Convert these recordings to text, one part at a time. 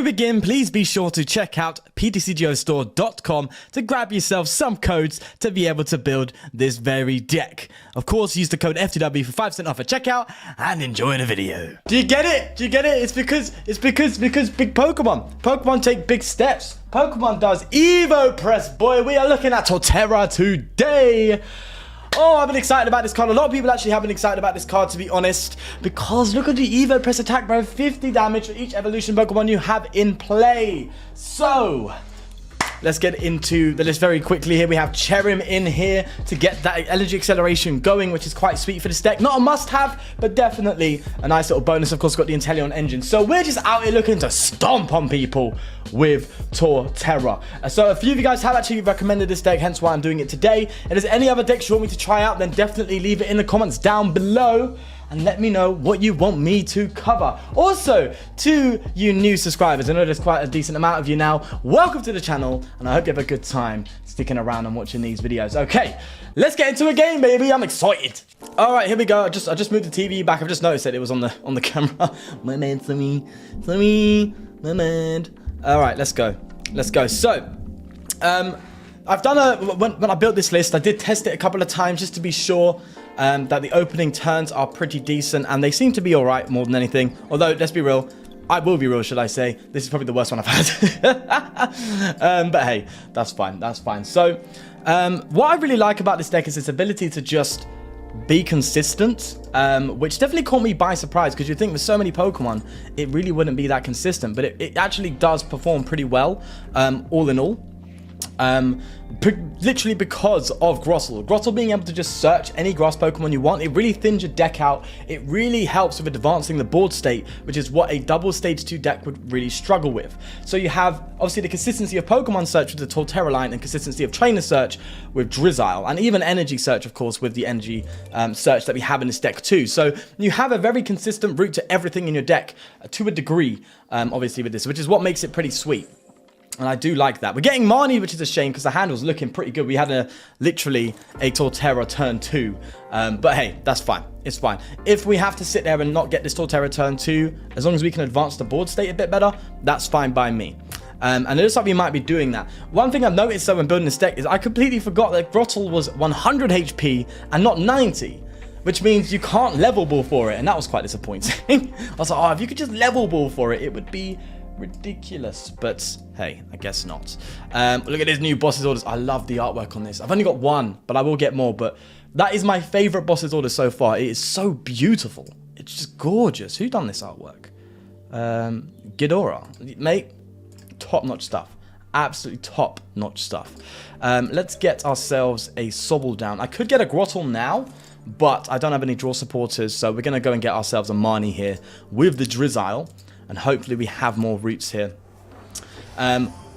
begin, please be sure to check out PTCGOstore.com to grab yourself some codes to be able to build this very deck. Of course, use the code FTW for 5% off at checkout and enjoy the video. Do you get it? Do you get it? It's because big Pokemon take big steps. Pokemon does Evo Press, boy. We are looking at Torterra today. Oh, I've been excited about this card. A lot of people actually have been excited about this card, to be honest, because look at the Evo Press attack, bro. 50 damage for each evolution Pokemon you have in play. So let's get into the list very quickly here. We have Cherrim in here to get that energy acceleration going, which is quite sweet for this deck. Not a must-have, but definitely a nice little bonus. Of course, got the Inteleon engine. So we're just out here looking to stomp on people with Torterra. So a few of you guys have actually recommended this deck, hence why I'm doing it today. If there's any other decks you want me to try out, then definitely leave it in the comments down below and let me know what you want me to cover. Also, to you new subscribers, I know there's quite a decent amount of you now, welcome to the channel, and I hope you have a good time sticking around and watching these videos. Okay, let's get into a game, baby. I'm excited. All right, here we go. I just moved the TV back. I've just noticed that it was on the camera. My man, Sammy, my man. All right, let's go. So, I've done when I built this list, I did test it a couple of times just to be sure that the opening turns are pretty decent, and they seem to be all right more than anything. Although, let's be real, I will be real, should I say. This is probably the worst one I've had. But hey, that's fine. So, what I really like about this deck is its ability to just be consistent, which definitely caught me by surprise, because you'd think with so many Pokemon, it really wouldn't be that consistent, but it actually does perform pretty well, all in all. Literally because of Grotle being able to just search any grass Pokemon you want. It really thins your deck out. It really helps with advancing the board state, which is what a double stage 2 deck would really struggle with. So you have obviously the consistency of Pokemon search with the Torterra line, and consistency of trainer search with Drizzile, and even energy search, of course, with the energy search that we have in this deck too. So you have a very consistent route to everything in your deck, to a degree, obviously with this, which is what makes it pretty sweet. And I do like that. We're getting Marnie, which is a shame because the hand was looking pretty good. We had literally a Torterra turn 2. But hey, that's fine. It's fine. If we have to sit there and not get this Torterra turn 2, as long as we can advance the board state a bit better, that's fine by me. And it looks like we might be doing that. One thing I've noticed though when building this deck is I completely forgot that Grotle was 100 HP and not 90. Which means you can't level ball for it. And that was quite disappointing. I was like, oh, if you could just level ball for it, it would be ridiculous, but hey, I guess not. Look at his new boss's orders. I love the artwork on this. I've only got one, but I will get more. But that is my favorite boss's order so far. It is so beautiful. It's just gorgeous. Who done this artwork? Ghidorah, mate. Top-notch stuff. Absolutely top-notch stuff. Let's get ourselves a Sobble down. I could get a Grotle now, but I don't have any draw supporters, so we're gonna go and get ourselves a Marnie here with the Drizzile. And hopefully we have more routes here.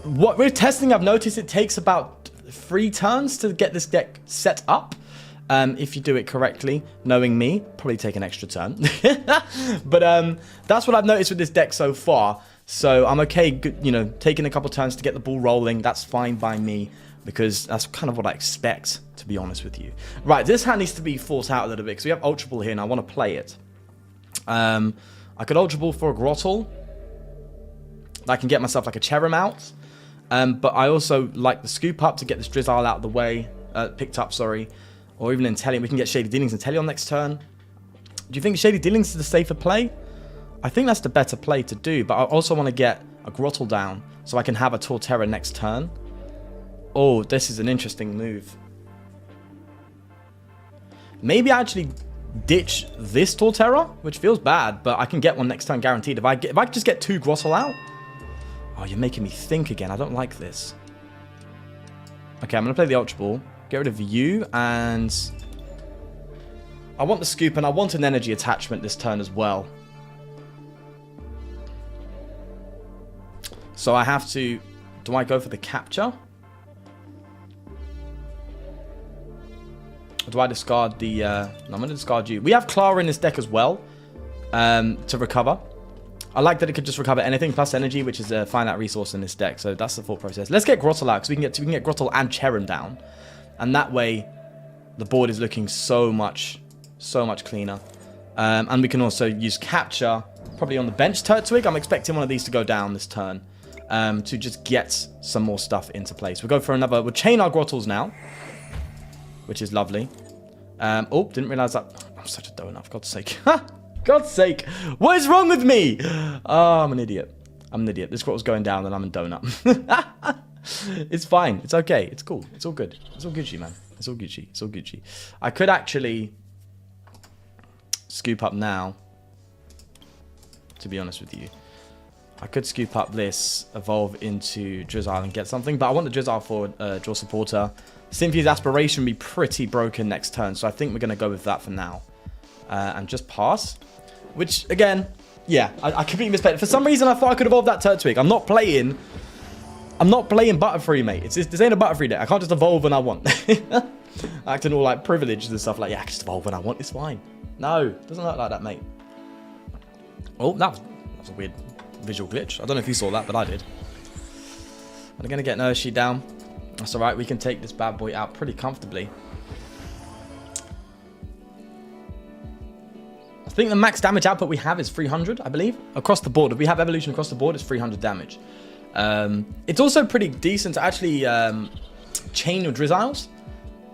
What we're testing, I've noticed it takes about 3 turns to get this deck set up. If you do it correctly, knowing me, probably take an extra turn. But that's what I've noticed with this deck so far. So I'm okay, you know, taking a couple turns to get the ball rolling. That's fine by me, because that's kind of what I expect, to be honest with you. Right, this hand needs to be forced out a little bit, because we have Ultra Ball here, and I want to play it. I could Ultra Ball for a Grotle. I can get myself like a Cherrim out. But I also like the Scoop Up to get this Drizzile out of the way. Picked up, sorry. Or even Inteleon. We can get Shady Dealings Inteleon next turn. Do you think Shady Dealings is the safer play? I think that's the better play to do. But I also want to get a Grotle down so I can have a Torterra next turn. Oh, this is an interesting move. Maybe I actually ditch this Torterra, which feels bad, but I can get one next turn guaranteed. If I just get 2 Grotle out. Oh, you're making me think again. I don't like this. Okay, I'm gonna play the Ultra Ball, get rid of you, and I want the Scoop, and I want an energy attachment this turn as well. So I have to, do I go for the capture? Or do I discard the, no, I'm going to discard you. We have Klara in this deck as well, to recover. I like that it could just recover anything plus energy, which is a finite resource in this deck. So that's the full process. Let's get Grotle out, because we can get Grotle and Cherrim down. And that way, the board is looking so much cleaner. And we can also use Capture probably on the bench Turtwig. I'm expecting one of these to go down this turn to just get some more stuff into place. We'll go for another. We'll chain our Grotles now, which is lovely. Oh, didn't realize that. I'm such a donut, for God's sake. God's sake. What is wrong with me? Oh, I'm an idiot. I'm an idiot. This Grotle's going down and I'm a donut. It's fine. It's okay. It's cool. It's all good. It's all Gucci, man. It's all Gucci. It's all Gucci. I could actually scoop up now, to be honest with you. I could scoop up this, evolve into Drizzile and get something, but I want the Drizzile for draw supporter. Cynthia's aspiration will be pretty broken next turn, so I think we're going to go with that for now. And just pass. Which, again, yeah, I completely misplayed it. For some reason, I thought I could evolve that Turtwig. I'm not playing Butterfree, mate. This ain't a Butterfree deck. I can't just evolve when I want. Acting all like privileged and stuff like, yeah, I can just evolve when I want. It's fine. No, it doesn't look like that, mate. Oh, that was a weird visual glitch. I don't know if you saw that, but I did. I'm going to get Energy down. That's alright. We can take this bad boy out pretty comfortably. I think the max damage output we have is 300, I believe. Across the board. If we have Evolution across the board, it's 300 damage. It's also pretty decent to actually chain your Drizziles.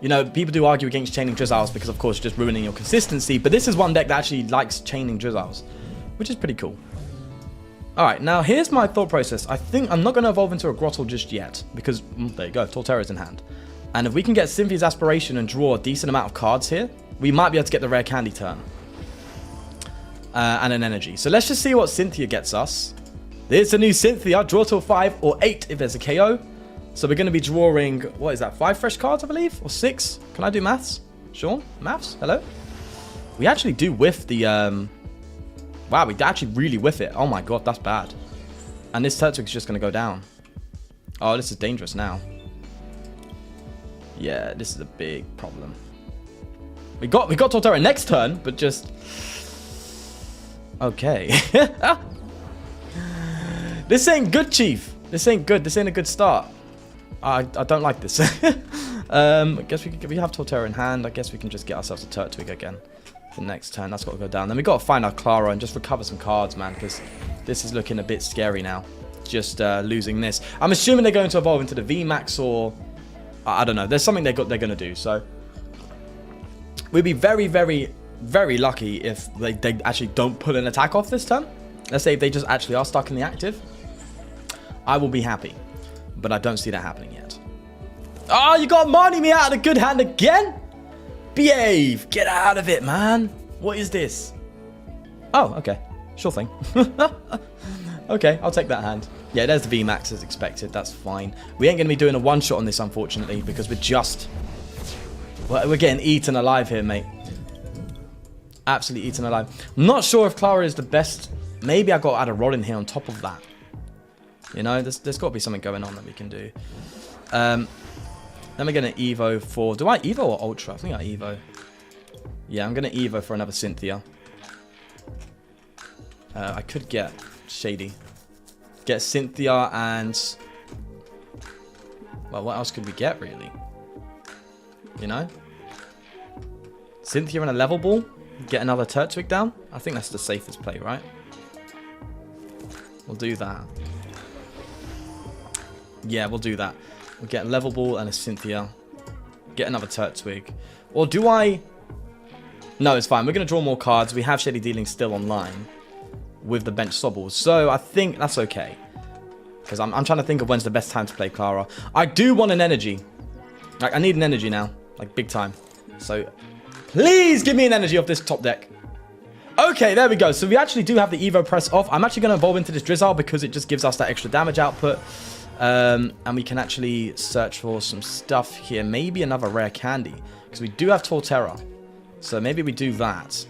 You know, people do argue against chaining Drizziles because, of course, you're just ruining your consistency. But this is one deck that actually likes chaining Drizziles, which is pretty cool. Alright, now here's my thought process. I think I'm not going to evolve into a Grotle just yet because, there you go, Torterra's in hand. And if we can get Cynthia's aspiration and draw a decent amount of cards here, we might be able to get the Rare Candy turn. And an energy. So let's just see what Cynthia gets us. There's a new Cynthia. Draw till 5 or 8 if there's a KO. So we're going to be drawing, what is that, 5 fresh cards, I believe? Or 6? Can I do maths? Sean? Maths? Hello? We actually do whiff the... Wow, we actually really whiff it. Oh my god, that's bad. And this Turtwig's just going to go down. Oh, this is dangerous now. Yeah, this is a big problem. We got Torterra next turn, but just... Okay. This ain't good, Chief. This ain't good. This ain't a good start. I don't like this. I guess we have Torterra in hand. I guess we can just get ourselves a Turtwig again. The next turn, that's got to go down. Then we got to find our Klara and just recover some cards, man, because this is looking a bit scary now. Just losing this. I'm assuming they're going to evolve into the Vmax or I don't know. There's something they're going to do. So we'd be very, very, very lucky if they actually don't pull an attack off this turn. Let's say if they just actually are stuck in the active. I will be happy, but I don't see that happening yet. Oh, you got Marnie me out of the good hand again? Behave. Get out of it, man. What is this? Oh, okay. Sure thing. Okay, I'll take that hand. Yeah, there's the Vmax as expected. That's fine. We ain't going to be doing a one-shot on this, unfortunately, because we're getting eaten alive here, mate. Absolutely eaten alive. I'm not sure if Klara is the best. Maybe I got to add a rod in here on top of that. You know, there's got to be something going on that we can do. Then we're going to Evo for... Do I Evo or Ultra? I think I Evo. Yeah, I'm going to Evo for another Cynthia. I could get Shady. Get Cynthia and... Well, what else could we get, really? You know? Cynthia and a Level Ball. Get another Turtwig down. I think that's the safest play, right? We'll do that. Yeah, we'll do that. We'll get a Level Ball and a Cynthia. Get another Turtwig. Or do I... No, it's fine. We're going to draw more cards. We have Shady Dealing still online with the bench Sobbles. So I think that's okay. Because I'm trying to think of when's the best time to play Klara. I do want an energy. Like, I need an energy now. Like, big time. So, please give me an energy off this top deck. Okay, there we go. So we actually do have the Evo press off. I'm actually going to evolve into this Drizzile because it just gives us that extra damage output. And we can actually search for some stuff here. Maybe another Rare Candy. Because we do have Torterra. So maybe we do that.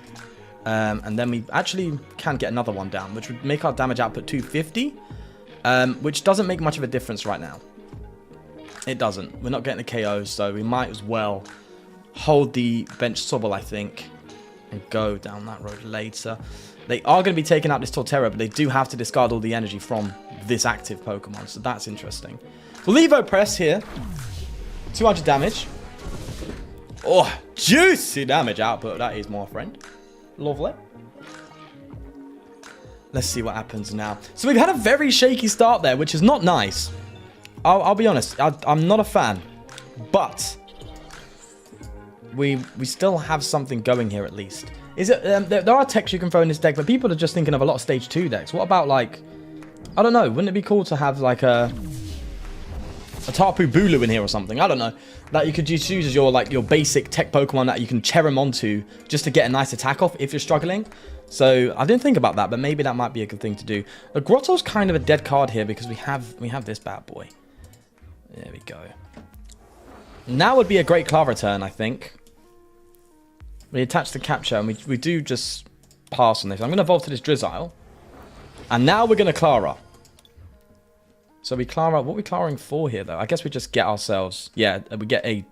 And then we actually can get another one down. Which would make our damage output 250. Which doesn't make much of a difference right now. It doesn't. We're not getting a KO. So we might as well hold the bench Sobble, I think. And go down that road later. They are going to be taking out this Torterra, but they do have to discard all the energy from this active Pokemon. So that's interesting. We'll Evo press here. 200 damage. Oh, juicy damage output. That is, my friend. Lovely. Let's see what happens now. So we've had a very shaky start there, which is not nice. I'll be honest. I'm not a fan. But we still have something going here at least. Is it? There are techs you can throw in this deck, but people are just thinking of a lot of stage 2 decks. What about, like, I don't know. Wouldn't it be cool to have, like, a Tapu Bulu in here or something? I don't know. That you could just use as your, like, your basic tech Pokemon that you can Cherrim onto just to get a nice attack off if you're struggling. So I didn't think about that, but maybe that might be a good thing to do. The Grotto's kind of a dead card here because we have this bad boy. There we go. Now would be a great Klara turn, I think. We attach the capture, and we do just pass on this. I'm going to evolve to this Drizzile. And now we're going to Klara. So we Klara... What are we Klaring for here, though? I guess we just get ourselves... Yeah, we get a...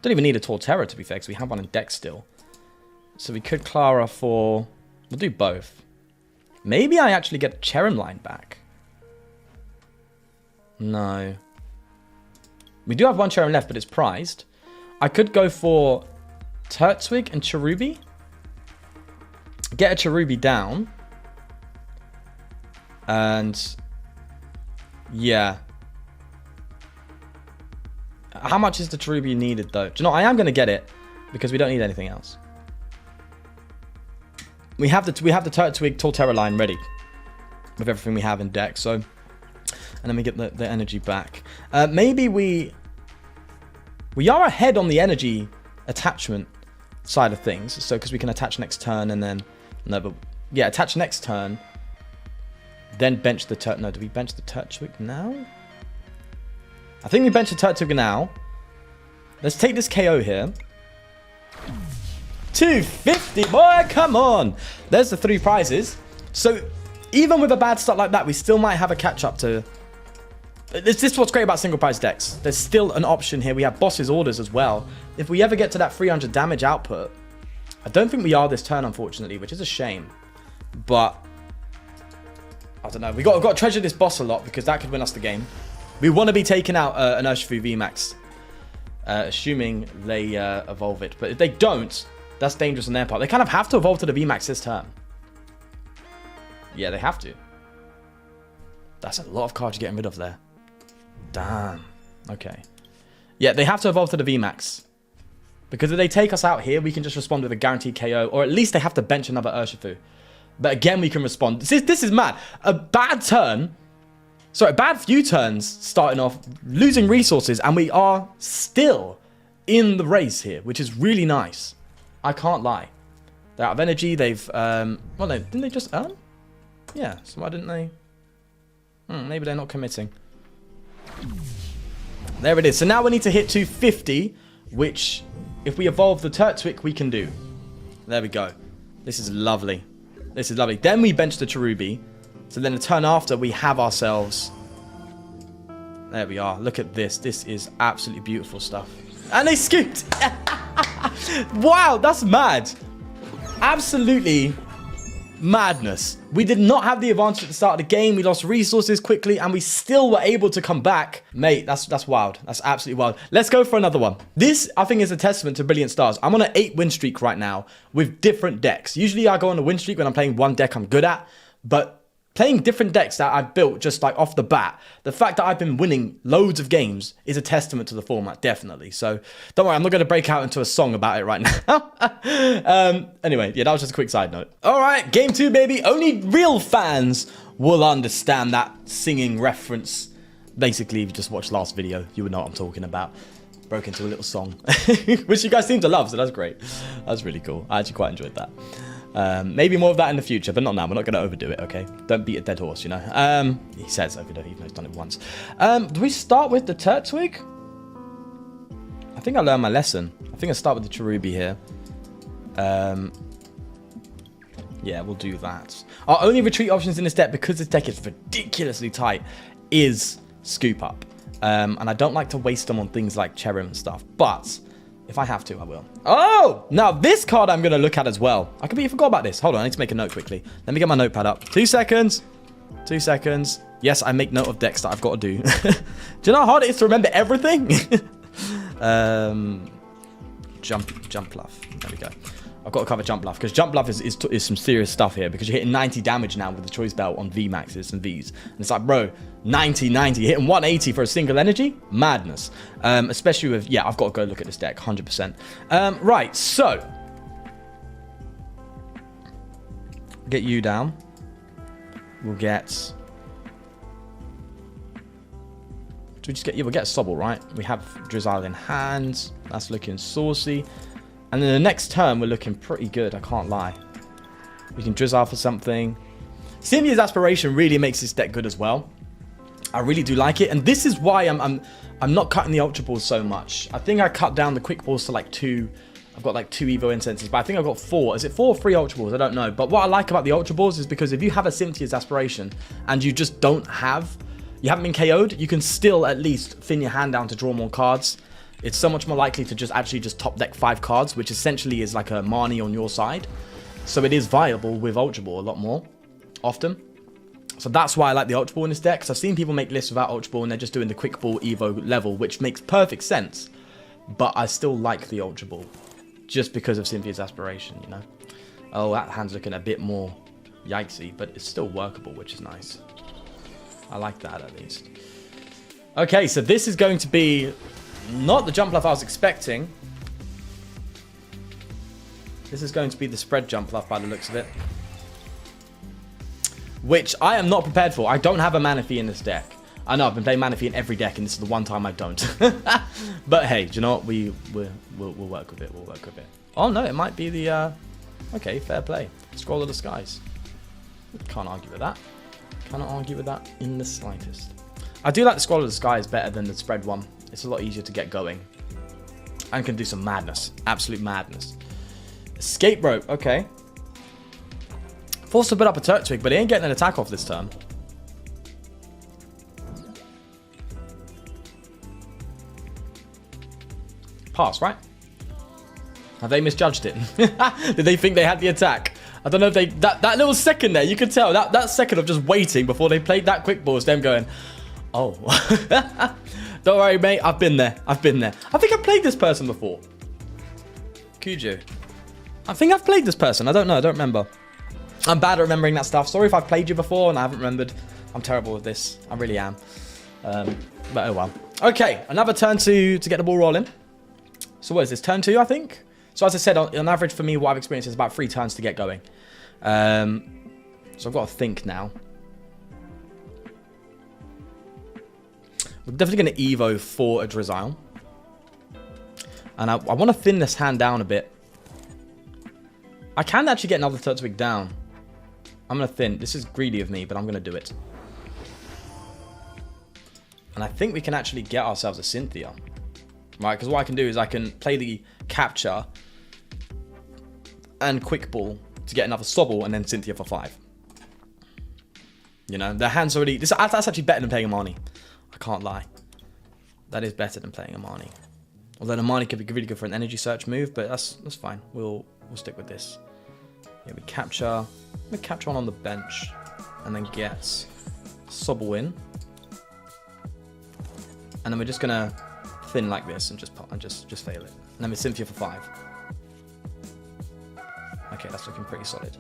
Don't even need a Torterra, to be fair, because we have one in deck still. So we could Klara for... We'll do both. Maybe I actually get Cherrim line back. No. We do have one Cherrim left, but it's prized. I could go for Turtwig and Cherubi. Get a Cherubi down. And... Yeah. How much is the Cherubi needed, though? Do you know, I am going to get it. Because we don't need anything else. We have the Turtwig Torterra line ready. With everything we have in deck, so... And then we get the energy back. Maybe we are ahead on the energy attachment side of things. So, because we can attach next turn and then... No, but... Yeah, attach next turn. Then bench the No, do we bench the Turtwig now? I think we bench the Turtwig now. Let's take this KO here. 250, boy, come on. There's the 3 prizes. So, even with a bad start like that, we still might have a catch-up to... This is what's great about single prize decks. There's still an option here. We have boss's orders as well. If we ever get to that 300 damage output, I don't think we are this turn, unfortunately, which is a shame. But, I don't know. We've got to treasure this boss a lot because that could win us the game. We want to be taking out an Urshifu Vmax, assuming they evolve it. But if they don't... That's dangerous on their part. They kind of have to evolve to the Vmax this turn. Yeah, they have to. That's a lot of cards you're getting rid of there. Damn. Okay. Yeah, they have to evolve to the Vmax. Because if they take us out here, we can just respond with a guaranteed KO. Or at least they have to bench another Urshifu. But again, we can respond. This is mad. A bad turn. Sorry, a bad few turns starting off. Losing resources. And we are still in the race here. Which is really nice. I can't lie. They're out of energy. They've... well, no, didn't they just earn? Yeah, so why didn't they... maybe they're not committing. There it is. So now we need to hit 250, which, if we evolve the Turtwig, we can do. There we go. This is lovely. This is lovely. Then we bench the Cherubi. So then the turn after, we have ourselves... There we are. Look at this. This is absolutely beautiful stuff. And they scooped! Wow, that's mad. Absolutely madness. We did not have the advantage at the start of the game. We lost resources quickly and we still were able to come back. Mate, that's wild. That's absolutely wild. Let's go for another one. This, I think, is a testament to Brilliant Stars. I'm on an 8 win streak right now with different decks. Usually I go on a win streak when I'm playing one deck I'm good at, but playing different decks that I've built just like off the bat, the fact that I've been winning loads of games is a testament to the format, definitely. So don't worry, I'm not going to break out into a song about it right now. Anyway, yeah, that was just a quick side note. All right, game 2, baby. Only real fans will understand that singing reference. Basically, if you just watched last video, you would know what I'm talking about. Broke into a little song, which you guys seem to love, so that's great. That's really cool. I actually quite enjoyed that. Maybe more of that in the future, but not now. We're not going to overdo it, okay? Don't beat a dead horse, you know? He says overdo it, even though he's done it once. Do we start with the Turtwig? I think I learned my lesson. I think I start with the Cherubi here. Yeah, we'll do that. Our only retreat options in this deck, because this deck is ridiculously tight, is Scoop Up. And I don't like to waste them on things like Cherrim and stuff, but... if I have to, I will. Oh! Now, this card I'm going to look at as well. I completely forgot about this. Hold on, I need to make a note quickly. Let me get my notepad up. 2 seconds. 2 seconds. Yes, I make note of decks that I've got to do. Do you know how hard it is to remember everything? Jump Fluff. There we go. I've got to cover Jump Bluff, because Jump Bluff is some serious stuff here, because you're hitting 90 damage now with the Choice Belt on Vmaxes and Vs. And it's like, bro, 90, hitting 180 for a single energy? Madness. Especially with, yeah, I've got to go look at this deck, 100%. Right, so. Get you down. We'll get... Do we just get... Yeah, we'll get Sobble, right? We have Drizzile in hand. That's looking saucy. And then the next turn, we're looking pretty good, I can't lie. We can Drizzile for something. Cynthia's Aspiration really makes this deck good as well. I really do like it. And this is why I'm not cutting the Ultra Balls so much. I think I cut down the Quick Balls to like 2. I've got like 2 Evo Incenses, but I think I've got 4. Is it 4 or 3 Ultra Balls? I don't know. But what I like about the Ultra Balls is because if you have a Cynthia's Aspiration and you just don't have... You haven't been KO'd, you can still at least thin your hand down to draw more cards. It's so much more likely to just actually just top deck 5 cards, which essentially is like a Marnie on your side. So it is viable with Ultra Ball a lot more often. So that's why I like the Ultra Ball in this deck, because I've seen people make lists without Ultra Ball and they're just doing the Quick Ball Evo level, which makes perfect sense. But I still like the Ultra Ball, just because of Cynthia's Aspiration, you know. Oh, that hand's looking a bit more yikesy, but it's still workable, which is nice. I like that at least. Okay, so this is going to be not the Jump Bluff I was expecting. This is going to be the Spread Jump Bluff by the looks of it. Which I am not prepared for. I don't have a Manaphy in this deck. I know I've been playing Manaphy in every deck, and this is the one time I don't. But hey, do you know what? We'll work with it. We'll work with it. Oh no, it might be the... Okay, fair play. Scroll of the Skies. Can't argue with that. Cannot argue with that in the slightest. I do like the Scroll of the Skies better than the Spread one. It's a lot easier to get going. And can do some madness. Absolute madness. Escape Rope. Okay. Forced to put up a Turtwig, but he ain't getting an attack off this turn. Pass, right? Have they misjudged it? Did they think they had the attack? I don't know if they... That little second there, you could tell. That second of just waiting before they played that Quick Ball is them going, oh. Don't worry, mate. I've been there. I've been there. I think I've played this person before. Kuju. I think I've played this person. I don't know. I don't remember. I'm bad at remembering that stuff. Sorry if I've played you before and I haven't remembered. I'm terrible with this. I really am. But oh well. Okay, another turn to get the ball rolling. So what is this? Turn 2, I think? So as I said, on average for me, what I've experienced is about 3 turns to get going. So I've got to think now. We're definitely going to Evo for a Drizzile. And I want to thin this hand down a bit. I can actually get another Turtwig down. I'm going to thin. This is greedy of me, but I'm going to do it. And I think we can actually get ourselves a Cynthia. Right, because what I can do is I can play the Capture and Quick Ball to get another Sobble and then Cynthia for 5. You know, the hand's already... That's actually better than playing a Marnie. I can't lie. That is better than playing a Marnie. Although the Marnie could be really good for an Energy Search move, but that's fine. We'll stick with this. Yeah, we capture... We capture one on the bench and then get Sobble in. And then we're just gonna thin like this and just fail it. And then with Cynthia for 5. Okay, that's looking pretty solid.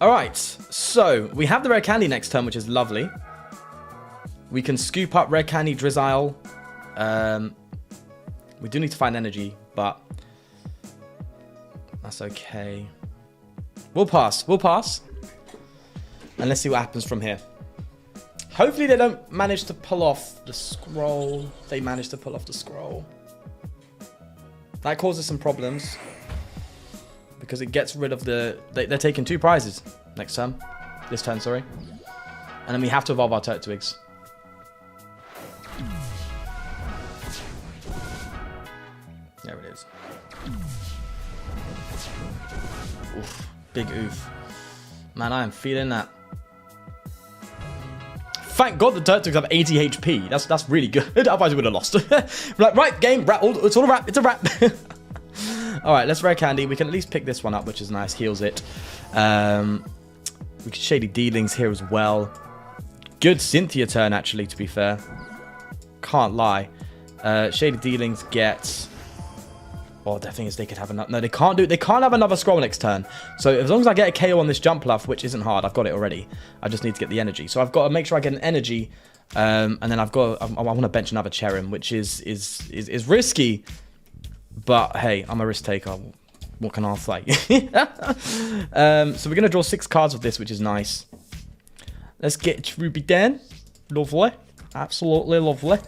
Alright, so we have the Rare Candy next turn, which is lovely. We can scoop up Rare Candy, Drizzile. We do need to find energy, but that's okay. We'll pass. We'll pass. And let's see what happens from here. Hopefully they don't manage to pull off the scroll. They manage to pull off the scroll. That causes some problems. Because it gets rid of the... They're taking 2 prizes next turn. This turn, sorry. And then we have to evolve our Turtwigs. There it is. Oof. Big oof. Man, I am feeling that. Thank God the Turtwigs have 80 HP. That's really good. Otherwise we would have lost. Like, right, game, wrap. It's all a wrap. It's a wrap. Alright, let's Rare Candy. We can at least pick this one up, which is nice. Heals it. We can Shady Dealings here as well. Good Cynthia turn, actually, to be fair. Can't lie. Shady Dealings gets Oh, the thing is, they could have another... No, they can't do it. They can't have another scroll next turn. So as long as I get a KO on this jump bluff, which isn't hard, I've got it already. I just need to get the energy. So I've got to make sure I get an energy. And then I want to bench another Cherrim, which is risky. But hey, I'm a risk taker. What can I say? So we're going to draw 6 cards with this, which is nice. Let's get Cherubi down. Lovely. Absolutely lovely.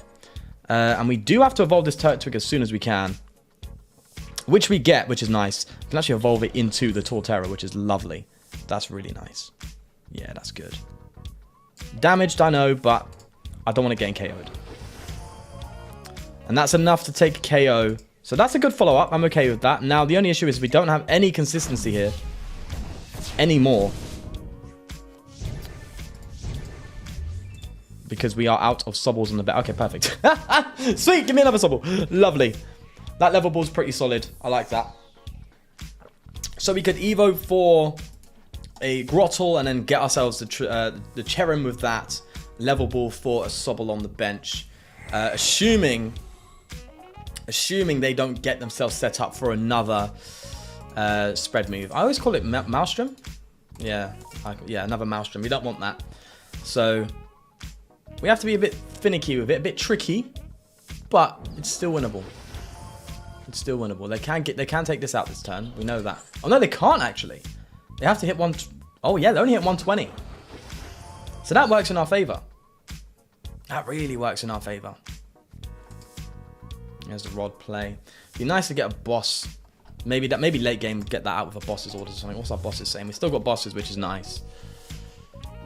And we do have to evolve this Turtwig as soon as we can. Which we get, which is nice. We can actually evolve it into the Torterra, which is lovely. That's really nice. Yeah, that's good. Damaged, I know, but I don't want to get KO'd. And that's enough to take a KO. So that's a good follow-up. I'm okay with that. Now, the only issue is we don't have any consistency here anymore. Because we are out of Sobbles in the back. Okay, perfect. Sweet, give me another Sobble. Lovely. That level ball's pretty solid. I like that. So we could evo for a Grotle and then get ourselves the Cherrim with that. Level ball for a Sobble on the bench. Assuming they don't get themselves set up for another spread move. I always call it Maelstrom. Yeah, another Maelstrom. We don't want that. So we have to be a bit finicky with it, a bit tricky, but it's still winnable. It's still winnable. They can take this out this turn. We know that. Oh no, they can't actually. They have to hit one. Oh yeah, they only hit 120. So that works in our favor. That really works in our favor. There's the rod play. Be nice to get a boss. Maybe late game get that out with a boss's orders or something. What's our bosses saying? We still got bosses, which is nice.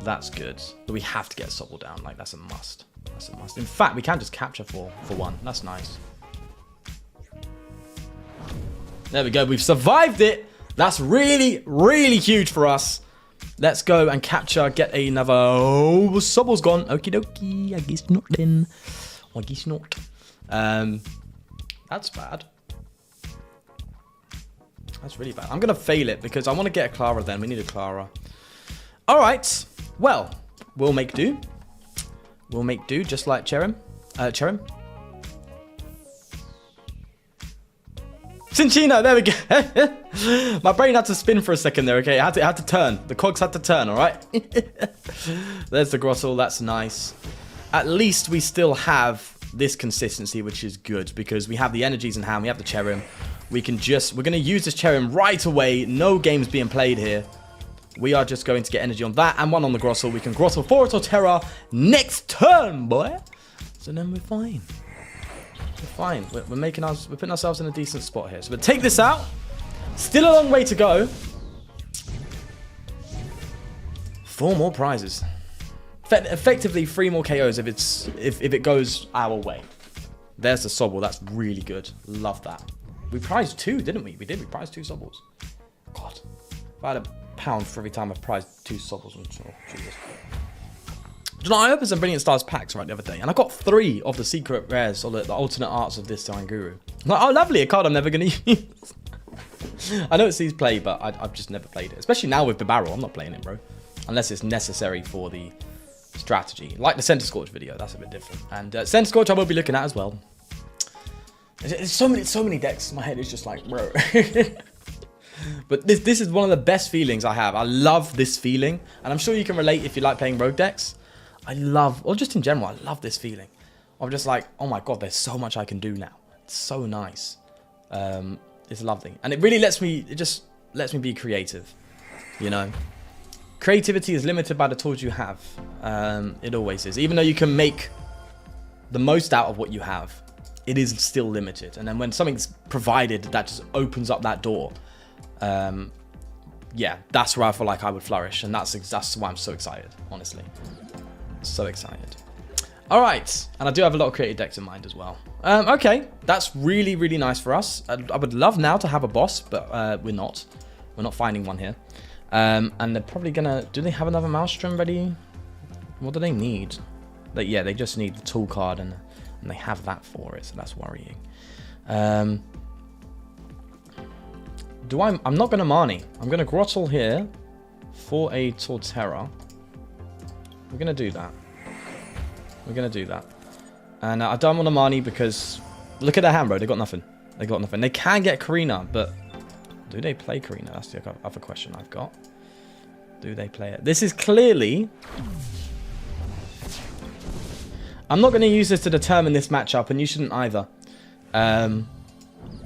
That's good. But we have to get a Sobble down. Like that's a must. That's a must. In fact, we can just capture for one. That's nice. There we go. We've survived it. That's really, really huge for us. Let's go and capture. Get another... Oh, Sobble's gone. Okie dokie. I guess not then. I guess not. That's bad. That's really bad. I'm going to fail it because I want to get a Klara then. We need a Klara. All right. Well, we'll make do. We'll make do just like Cherrim. Cinchino, there we go. My brain had to spin for a second there, okay? It had to turn. The cogs had to turn, all right? There's the Grotle. That's nice. At least we still have this consistency, which is good because we have the energies in hand. We have the Cherrim. We're going to use this Cherrim right away. No games being played here. We are just going to get energy on that and one on the Grotle. We can Grotle for a Torterra next turn, boy. So then we're fine. We're fine. We're putting ourselves in a decent spot here. So we'll take this out. Still a long way to go. 4 more prizes. Effectively 3 more KOs if it goes our way. There's the Sobble. That's really good. Love that. We prized 2, didn't we? We did. We prized 2 Sobbles. God. If I had a pound for every time I've prized 2 Sobbles. Oh, Jesus. You know, I opened some Brilliant Stars packs right the other day, and I got 3 of the secret rares, or the alternate arts of this Design Guru. I'm like, oh, lovely, a card I'm never going to use. I know it sees play, but I've just never played it. Especially now with the barrel, I'm not playing it, bro. Unless it's necessary for the strategy. Like the Center Scorch video, that's a bit different. And Center Scorch I will be looking at as well. There's so many decks, my head is just like, bro. But this is one of the best feelings I have. I love this feeling, and I'm sure you can relate if you like playing rogue decks. I love, or just in general, I love this feeling. I'm just like, oh my god, there's so much I can do now. It's so nice. It's lovely, and it really lets me be creative. You know, creativity is limited by the tools you have. It always is. Even though you can make the most out of what you have, it is still limited. And then when something's provided that just opens up that door, yeah, that's where I feel like I would flourish, and that's why I'm so excited, honestly. So excited. All right, and I do have a lot of creative decks in mind as well. Okay, that's really, really nice for us. I would love now to have a boss, but we're not finding one here. And they're probably gonna, do they have another Maelstrom ready? What do they need? Yeah, they just need the tool card, and they have that for it, so that's worrying. I'm not gonna Marnie. I'm gonna Grotle here for a Torterra. We're going to do that. We're going to do that. And I don't want to Marnie because look at their hand, bro. They got nothing. They got nothing. They can get Karina, but do they play Karina? That's the other question I've got. Do they play it? This is clearly... I'm not going to use this to determine this matchup, and you shouldn't either.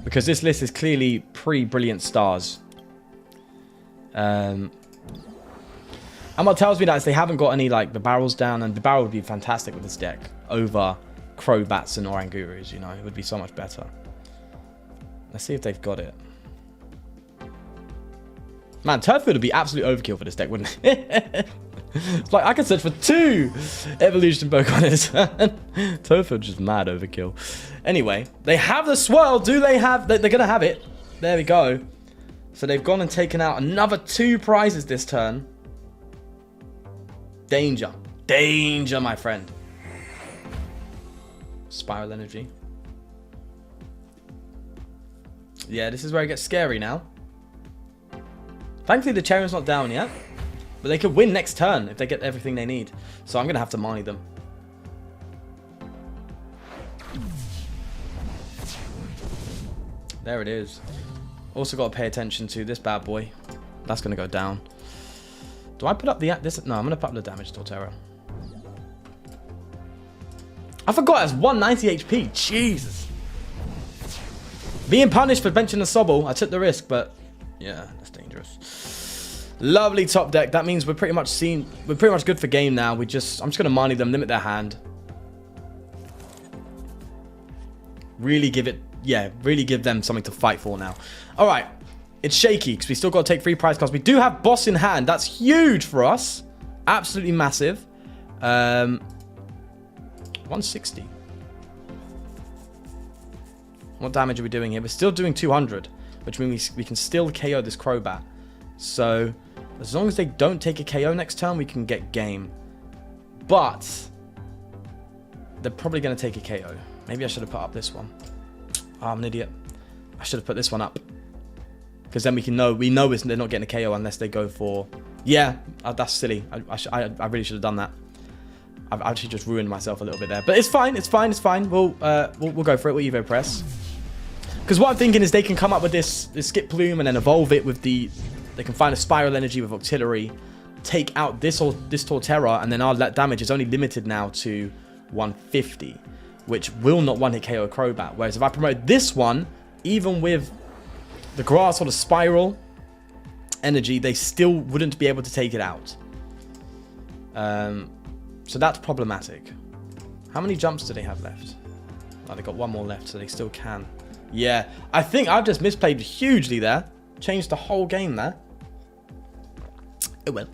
Because this list is clearly pre-Brilliant Stars. And what tells me that is they haven't got any, like, the barrels down, and the barrel would be fantastic with this deck over Crobats and Orangurus, you know. It would be so much better. Let's see if they've got it. Man, Turtwig would be absolute overkill for this deck, wouldn't it? It's like, I could search for 2 Evolution Pokemon in this turn. Turtwig just mad overkill. Anyway, they have the swirl. Do they have... They're going to have it. There we go. So they've gone and taken out another 2 prizes this turn. Danger. Danger, my friend. Spiral Energy. Yeah, this is where it gets scary now. Thankfully, the Cherrim's not down yet. But they could win next turn if they get everything they need. So I'm going to have to Marnie them. There it is. Also got to pay attention to this bad boy. That's going to go down. Do I put up the... No, I'm going to put up the damage to Torterra. I forgot it's 190 HP. Jesus. Being punished for benching the Sobble. I took the risk, but... Yeah, that's dangerous. Lovely top deck. That means we're pretty much good for game now. I'm just gonna Marnie them, limit their hand. Really give them something to fight for now. Alright. It's shaky, because we still got to take 3 prize cards. We do have boss in hand. That's huge for us. Absolutely massive. 160. What damage are we doing here? We're still doing 200. Which means we can still KO this Crobat. So, as long as they don't take a KO next turn, we can get game. But, they're probably going to take a KO. Maybe I should have put up this one. Oh, I'm an idiot. I should have put this one up. Because then we know they're not getting a KO unless they go for... Yeah, that's silly. I really should have done that. I've actually just ruined myself a little bit there. But it's fine, it's fine, it's fine. We'll go for it. We'll Evo Press. Because what I'm thinking is they can come up with this Skip Plume and then evolve it with the... They can find a Spiral Energy with Auxiliary, take out this Torterra, and then our damage is only limited now to 150, which will not one-hit KO a Crobat. Whereas if I promote this one, even with the Grass or the Spiral Energy, they still wouldn't be able to take it out. So that's problematic. How many jumps do they have left? Oh, they've got 1 more left, so they still can. Yeah, I think I've just misplayed hugely there. Changed the whole game there. Oh well.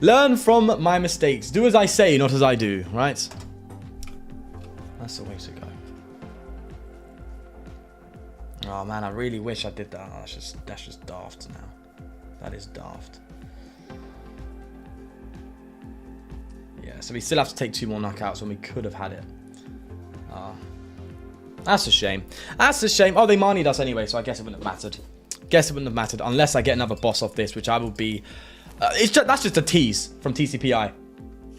Learn from my mistakes. Do as I say, not as I do, right? That's the way to go. Oh man, I really wish I did that. Oh, that's just daft now. That is daft. Yeah, so we still have to take 2 more knockouts when we could have had it. That's a shame. That's a shame. Oh, they Marnied us anyway, so I guess it wouldn't have mattered. Guess it wouldn't have mattered unless I get another boss off this, which I will be... that's just a tease from TCPI.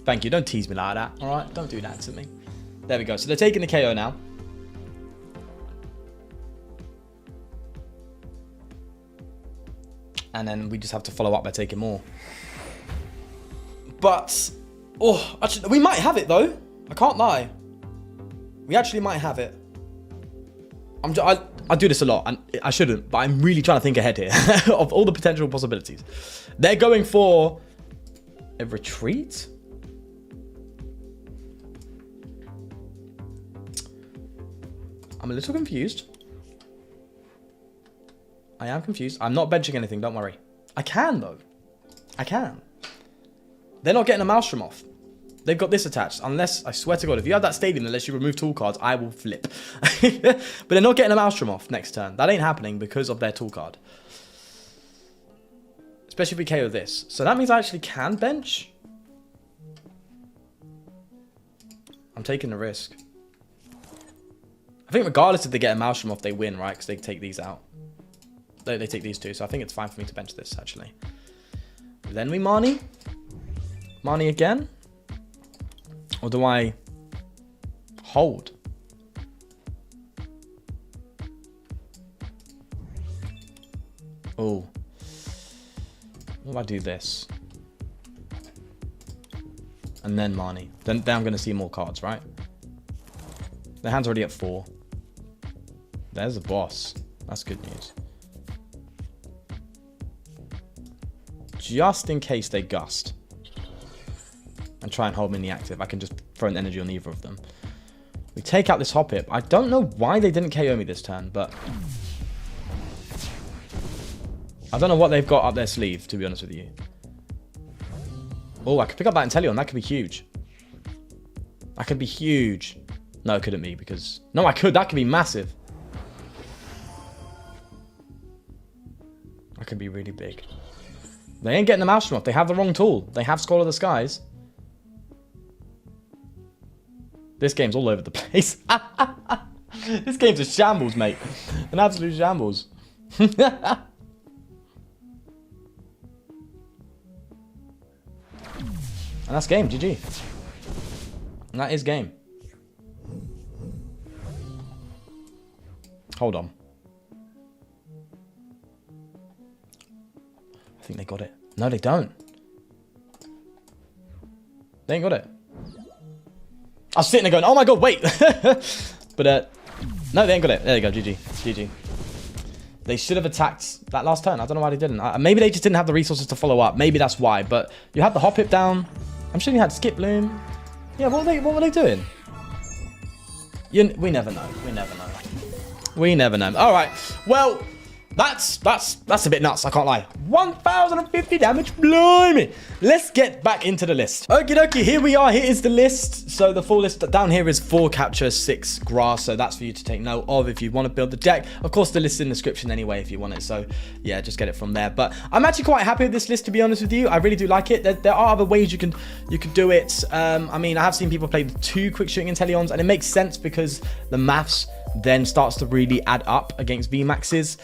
Thank you. Don't tease me like that. All right? Don't do that to me. There we go. So they're taking the KO now. And then we just have to follow up by taking more. But... Oh, actually, we might have it, though. I can't lie. We actually might have it. I do this a lot, and I shouldn't, but I'm really trying to think ahead here of all the potential possibilities. They're going for a retreat? I'm a little confused. I am confused. I'm not benching anything, don't worry. I can, though. I can. They're not getting a Maelstrom off. They've got this attached. Unless, I swear to God, if you have that stadium that lets you remove tool cards, I will flip. But they're not getting a Maelstrom off next turn. That ain't happening because of their tool card. Especially if we KO this. So that means I actually can bench. I'm taking the risk. I think regardless if they get a Maelstrom off, they win, right? Because they take these out. They take these 2. So I think it's fine for me to bench this, actually. Then we Marnie. Marnie again. Or do I hold? Oh. What if I do this? And then Marnie. Then I'm going to see more cards, right? The hand's already at 4. There's the boss. That's good news. Just in case they gust. And try and hold me in the active. I can just throw an energy on either of them. We take out this Hoppip. I don't know why they didn't KO me this turn, but... I don't know what they've got up their sleeve, to be honest with you. Oh, I could pick up that Inteleon. That could be huge. That could be huge. No, it couldn't be because... No, I could. That could be massive. That could be really big. They ain't getting the Maelstrom off. They have the wrong tool. They have Skull of the Skies. This game's all over the place. This game's a shambles, mate. An absolute shambles. And that's game, GG. And that is game. Hold on. I think they got it. No, they don't. They ain't got it. I was sitting there going, oh my god, wait. But, no, they ain't got it. There you go, GG. GG. They should have attacked that last turn. I don't know why they didn't. Maybe they just didn't have the resources to follow up. Maybe that's why. But you had the Hoppip down. I'm sure you had Skip Bloom. Yeah, what were they doing? We never know. We never know. We never know. All right. Well, that's a bit nuts. I can't lie. 1,050 damage. Blimey. Let's get back into the list. Okie dokie. Here we are. Here is the list. So the full list down here is 4 capture, 6 grass. So that's for you to take note of if you want to build the deck. Of course, the list is in the description anyway if you want it. So yeah, just get it from there. But I'm actually quite happy with this list, to be honest with you. I really do like it. There are other ways you can do it. I mean, I have seen people play 2 quick shooting Inteleons, and it makes sense because the maths then starts to really add up against Vmaxes.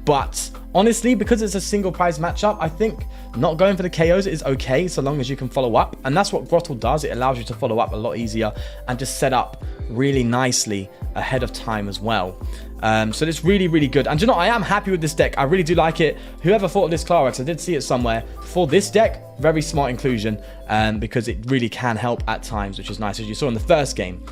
But honestly, because it's a single prize matchup, I think not going for the KOs is okay so long as you can follow up. And that's what Grotle does. It allows you to follow up a lot easier and just set up really nicely ahead of time as well. So it's really, really good. And you know, I am happy with this deck. I really do like it. Whoever thought of this Klara, because I did see it somewhere, for this deck, very smart inclusion, because it really can help at times, which is nice. As you saw in the first game,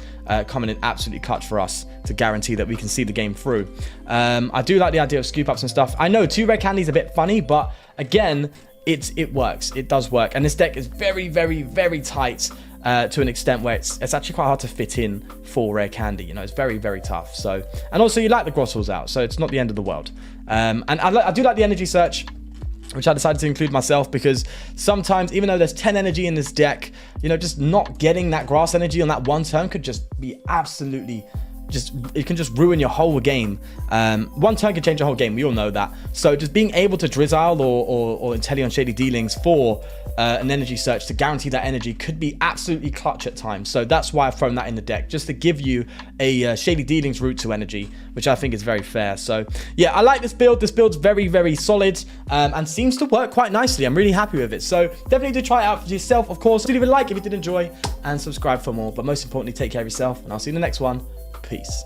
coming in absolutely clutch for us to guarantee that we can see the game through. I do like the idea of scoop ups and stuff. I know 2 Rare Candies a bit funny, but again, it works. It does work. And this deck is very, very, very tight. To an extent where it's actually quite hard to fit in 4 Rare Candy. You know, it's very, very tough. So, and also you like the Grotles out, so it's not the end of the world. And I do like the Energy Search, which I decided to include myself because sometimes, even though there's 10 energy in this deck, you know, just not getting that grass energy on that one turn could just be absolutely... it can just ruin your whole game. One turn can change your whole game. We all know that. So just being able to Drizzile or Inteleon Shady Dealings for an Energy Search to guarantee that energy could be absolutely clutch at times. So that's why I've thrown that in the deck, just to give you a Shady Dealings route to energy, which I think is very fair. So yeah, I like this build. This build's very, very solid and seems to work quite nicely. I'm really happy with it. So definitely do try it out for yourself, of course. Do leave a like if you did enjoy and subscribe for more. But most importantly, take care of yourself and I'll see you in the next one. Peace.